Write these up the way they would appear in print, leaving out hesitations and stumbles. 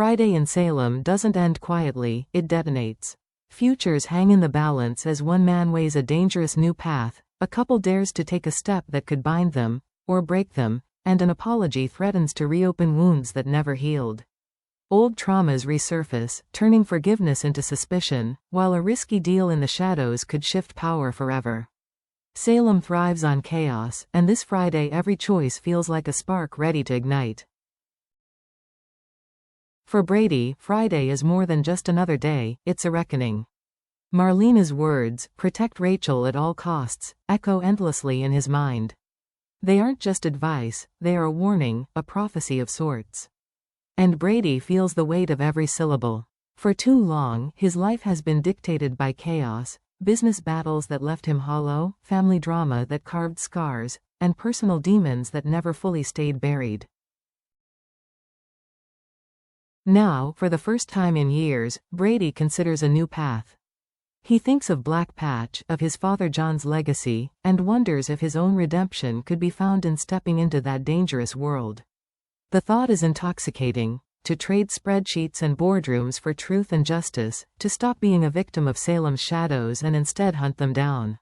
Friday in Salem doesn't end quietly, it detonates. Futures hang in the balance as one man weighs a dangerous new path, a couple dares to take a step that could bind them, or break them, and an apology threatens to reopen wounds that never healed. Old traumas resurface, turning forgiveness into suspicion, while a risky deal in the shadows could shift power forever. Salem thrives on chaos, and this Friday every choice feels like a spark ready to ignite. For Brady, Friday is more than just another day, it's a reckoning. Marlena's words, "protect Rachel at all costs," echo endlessly in his mind. They aren't just advice, they are a warning, a prophecy of sorts. And Brady feels the weight of every syllable. For too long, his life has been dictated by chaos, business battles that left him hollow, family drama that carved scars, and personal demons that never fully stayed buried. Now, for the first time in years, Brady considers a new path. He thinks of Black Patch, of his father John's legacy, and wonders if his own redemption could be found in stepping into that dangerous world. The thought is intoxicating: to trade spreadsheets and boardrooms for truth and justice, to stop being a victim of Salem's shadows and instead hunt them down.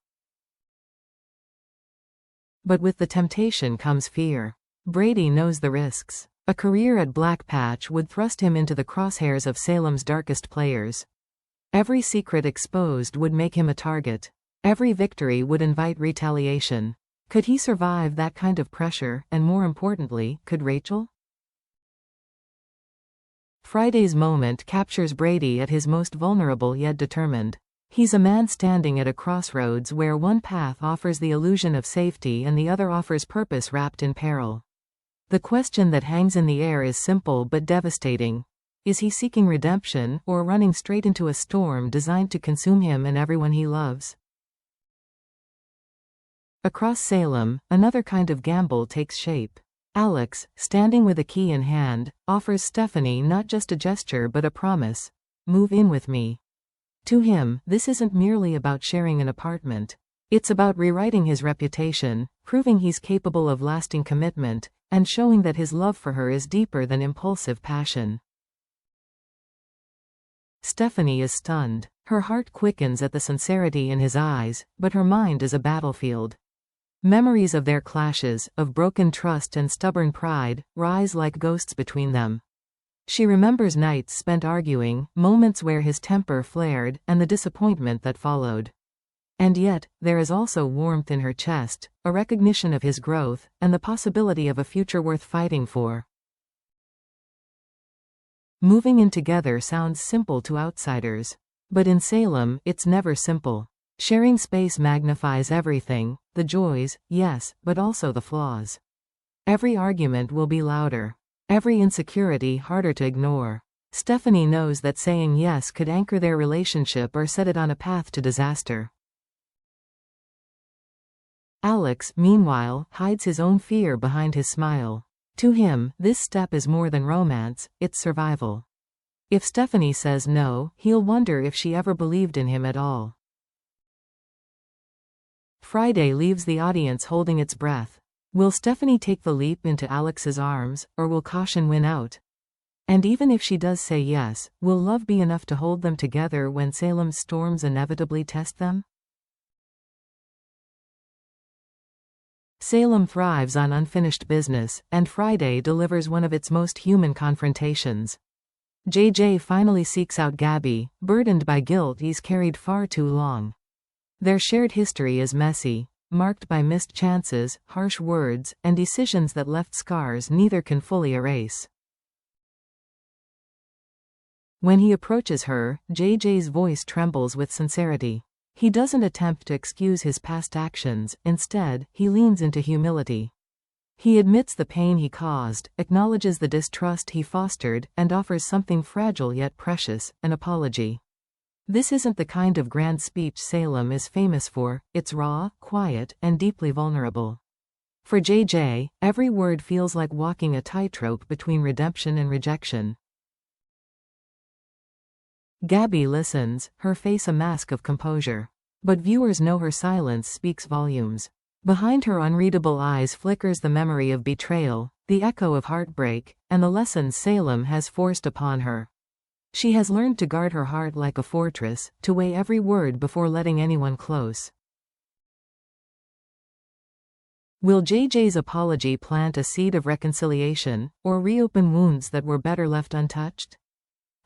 But with the temptation comes fear. Brady knows the risks. A career at Black Patch would thrust him into the crosshairs of Salem's darkest players. Every secret exposed would make him a target. Every victory would invite retaliation. Could he survive that kind of pressure, and more importantly, could Rachel? Friday's moment captures Brady at his most vulnerable yet determined. He's a man standing at a crossroads where one path offers the illusion of safety and the other offers purpose wrapped in peril. The question that hangs in the air is simple but devastating. Is he seeking redemption, or running straight into a storm designed to consume him and everyone he loves? Across Salem, another kind of gamble takes shape. Alex, standing with a key in hand, offers Stephanie not just a gesture but a promise: "Move in with me." To him, this isn't merely about sharing an apartment. It's about rewriting his reputation, proving he's capable of lasting commitment, and showing that his love for her is deeper than impulsive passion. Stephanie is stunned. Her heart quickens at the sincerity in his eyes, but her mind is a battlefield. Memories of their clashes, of broken trust and stubborn pride, rise like ghosts between them. She remembers nights spent arguing, moments where his temper flared, and the disappointment that followed. And yet, there is also warmth in her chest, a recognition of his growth, and the possibility of a future worth fighting for. Moving in together sounds simple to outsiders. But in Salem, it's never simple. Sharing space magnifies everything: the joys, yes, but also the flaws. Every argument will be louder. Every insecurity harder to ignore. Stephanie knows that saying yes could anchor their relationship or set it on a path to disaster. Alex, meanwhile, hides his own fear behind his smile. To him, this step is more than romance, it's survival. If Stephanie says no, he'll wonder if she ever believed in him at all. Friday leaves the audience holding its breath. Will Stephanie take the leap into Alex's arms, or will caution win out? And even if she does say yes, will love be enough to hold them together when Salem's storms inevitably test them? Salem thrives on unfinished business, and Friday delivers one of its most human confrontations. JJ finally seeks out Gabby, burdened by guilt he's carried far too long. Their shared history is messy, marked by missed chances, harsh words, and decisions that left scars neither can fully erase. When he approaches her, JJ's voice trembles with sincerity. He doesn't attempt to excuse his past actions, instead, he leans into humility. He admits the pain he caused, acknowledges the distrust he fostered, and offers something fragile yet precious: an apology. This isn't the kind of grand speech Salem is famous for, it's raw, quiet, and deeply vulnerable. For JJ, every word feels like walking a tightrope between redemption and rejection. Gabby listens, her face a mask of composure. But viewers know her silence speaks volumes. Behind her unreadable eyes flickers the memory of betrayal, the echo of heartbreak, and the lessons Salem has forced upon her. She has learned to guard her heart like a fortress, to weigh every word before letting anyone close. Will JJ's apology plant a seed of reconciliation, or reopen wounds that were better left untouched?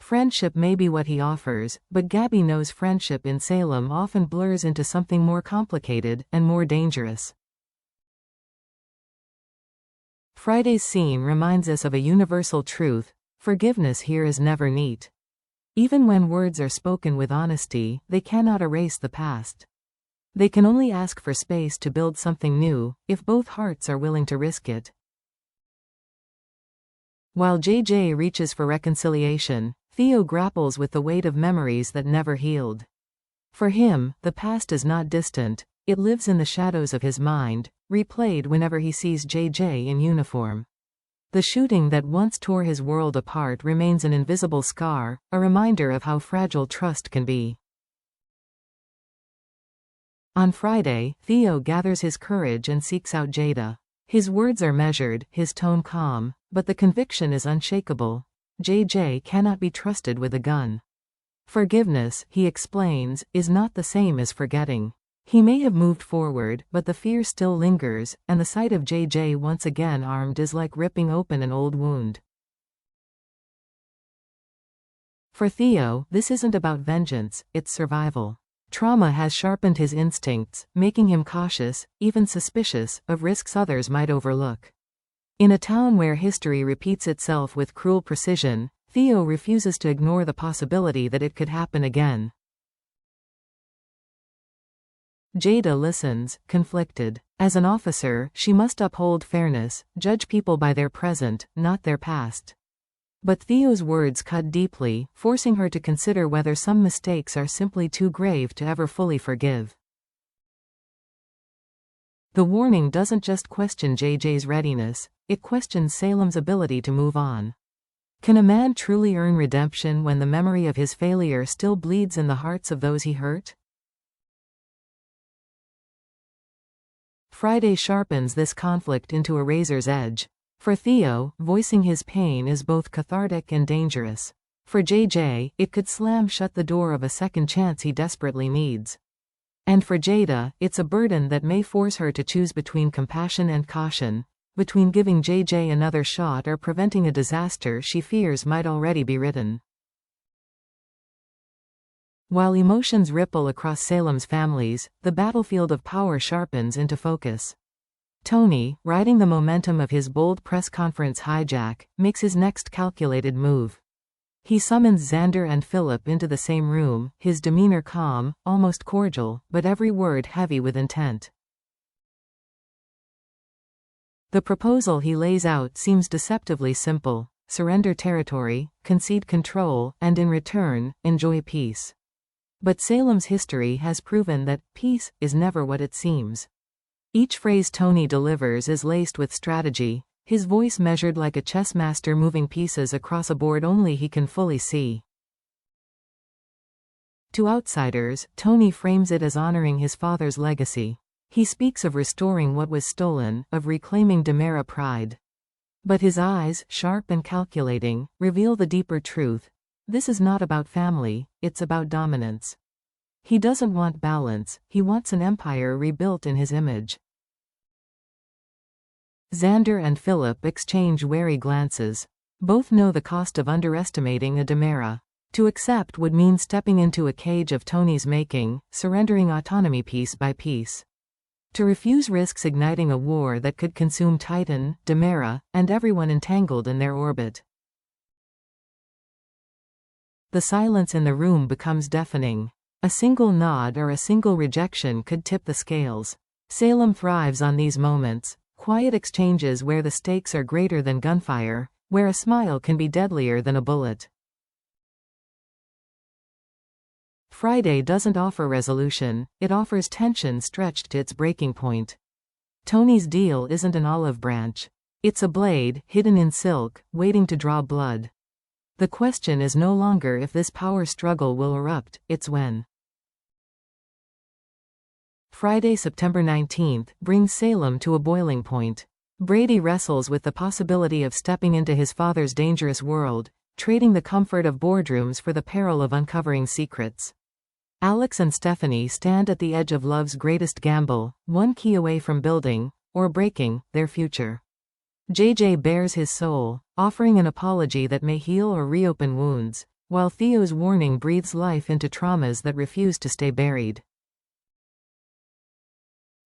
Friendship may be what he offers, but Gabby knows friendship in Salem often blurs into something more complicated and more dangerous. Friday's scene reminds us of a universal truth: forgiveness here is never neat. Even when words are spoken with honesty, they cannot erase the past. They can only ask for space to build something new, if both hearts are willing to risk it. While JJ reaches for reconciliation, Theo grapples with the weight of memories that never healed. For him, the past is not distant, it lives in the shadows of his mind, replayed whenever he sees JJ in uniform. The shooting that once tore his world apart remains an invisible scar, a reminder of how fragile trust can be. On Friday, Theo gathers his courage and seeks out Jada. His words are measured, his tone calm, but the conviction is unshakable. JJ cannot be trusted with a gun. Forgiveness, he explains, is not the same as forgetting. He may have moved forward, but the fear still lingers, and the sight of JJ once again armed is like ripping open an old wound. For Theo, this isn't about vengeance, it's survival. Trauma has sharpened his instincts, making him cautious, even suspicious, of risks others might overlook. In a town where history repeats itself with cruel precision, Theo refuses to ignore the possibility that it could happen again. Jada listens, conflicted. As an officer, she must uphold fairness, judge people by their present, not their past. But Theo's words cut deeply, forcing her to consider whether some mistakes are simply too grave to ever fully forgive. The warning doesn't just question JJ's readiness, it questions Salem's ability to move on. Can a man truly earn redemption when the memory of his failure still bleeds in the hearts of those he hurt? Friday sharpens this conflict into a razor's edge. For Theo, voicing his pain is both cathartic and dangerous. For JJ, it could slam shut the door of a second chance he desperately needs. And for Jada, it's a burden that may force her to choose between compassion and caution, between giving JJ another shot or preventing a disaster she fears might already be written. While emotions ripple across Salem's families, the battlefield of power sharpens into focus. Tony, riding the momentum of his bold press conference hijack, makes his next calculated move. He summons Xander and Philip into the same room, his demeanor calm, almost cordial, but every word heavy with intent. The proposal he lays out seems deceptively simple: surrender territory, concede control, and in return, enjoy peace. But Salem's history has proven that peace is never what it seems. Each phrase Tony delivers is laced with strategy, his voice measured like a chess master moving pieces across a board only he can fully see. To outsiders, Tony frames it as honoring his father's legacy. He speaks of restoring what was stolen, of reclaiming DiMera pride. But his eyes, sharp and calculating, reveal the deeper truth. This is not about family, it's about dominance. He doesn't want balance, he wants an empire rebuilt in his image. Xander and Philip exchange wary glances. Both know the cost of underestimating a DiMera. To accept would mean stepping into a cage of Tony's making, surrendering autonomy piece by piece. To refuse risks igniting a war that could consume Titan, DiMera, and everyone entangled in their orbit. The silence in the room becomes deafening. A single nod or a single rejection could tip the scales. Salem thrives on these moments. Quiet exchanges where the stakes are greater than gunfire, where a smile can be deadlier than a bullet. Friday doesn't offer resolution, it offers tension stretched to its breaking point. Tony's deal isn't an olive branch. It's a blade, hidden in silk, waiting to draw blood. The question is no longer if this power struggle will erupt, it's when. Friday, September 19th, brings Salem to a boiling point. Brady wrestles with the possibility of stepping into his father's dangerous world, trading the comfort of boardrooms for the peril of uncovering secrets. Alex and Stephanie stand at the edge of love's greatest gamble, one key away from building, or breaking, their future. JJ bares his soul, offering an apology that may heal or reopen wounds, while Theo's warning breathes life into traumas that refuse to stay buried.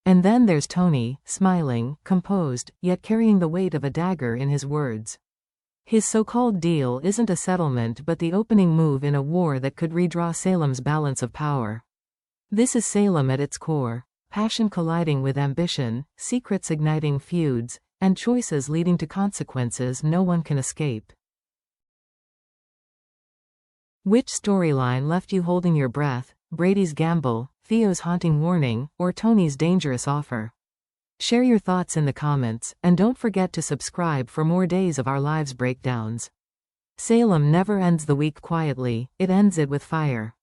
And then there's Tony, smiling, composed, yet carrying the weight of a dagger in his words. His so-called deal isn't a settlement but the opening move in a war that could redraw Salem's balance of power. This is Salem at its core, passion colliding with ambition, secrets igniting feuds, and choices leading to consequences no one can escape. Which storyline left you holding your breath, Brady's gamble, Theo's haunting warning, or Tony's dangerous offer? Share your thoughts in the comments, and don't forget to subscribe for more Days of Our Lives breakdowns. Salem never ends the week quietly, it ends it with fire.